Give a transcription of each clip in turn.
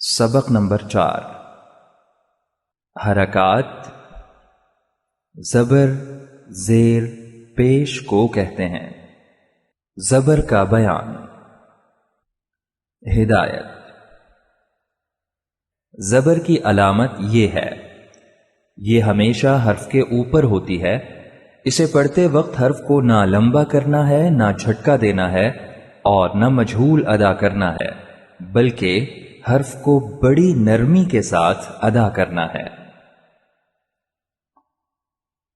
سبق نمبر 4 حرکات زبر زیر پیش کو کہتے ہیں۔ زبر کا بیان۔ ہدایت۔ زبر کی علامت یہ ہے، یہ ہمیشہ حرف کے اوپر ہوتی ہے۔ اسے پڑھتے وقت حرف کو نہ لمبا کرنا ہے، نہ جھٹکا دینا ہے اور نہ مجہول ادا کرنا ہے، بلکہ حرف کو بڑی نرمی کے ساتھ ادا کرنا ہے۔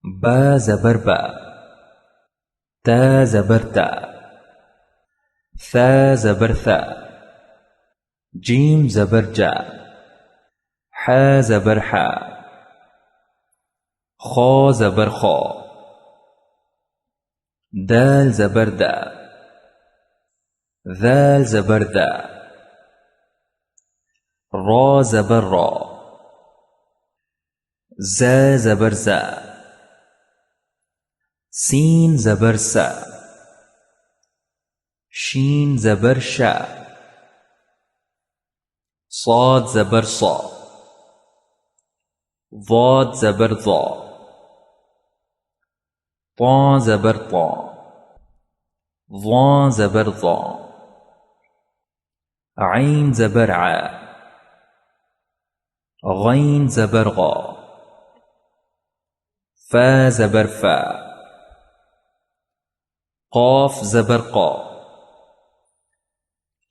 با زبر با، تا زبر تا، ثا زبر ثا، جیم زبر جا، حا زبر حا، خا زبر خا، دال زبر دا، ذال زبر دا، را زبر را، زا زبر زا، سین زبر سا، شین زبر شا، صاد زبر صا، ضاد زبر ضا، طا زبر طا، ظا زبر ظا، عین زبر ع، غین زبر غا، فا زبر فا، قاف زبر قا،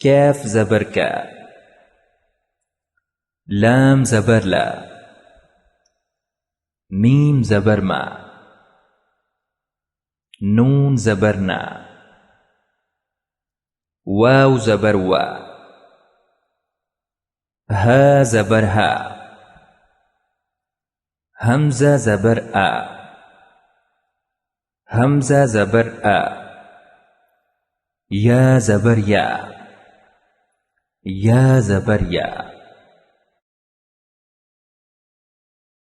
کاف زبر کا، لام زبر لا، میم زبر ما، نون زبر نا، واو زبر وا، ہا زبر ہا، حمزہ زبر آ، حمزہ زبر آ، یا زبر یا، یا زبر یا۔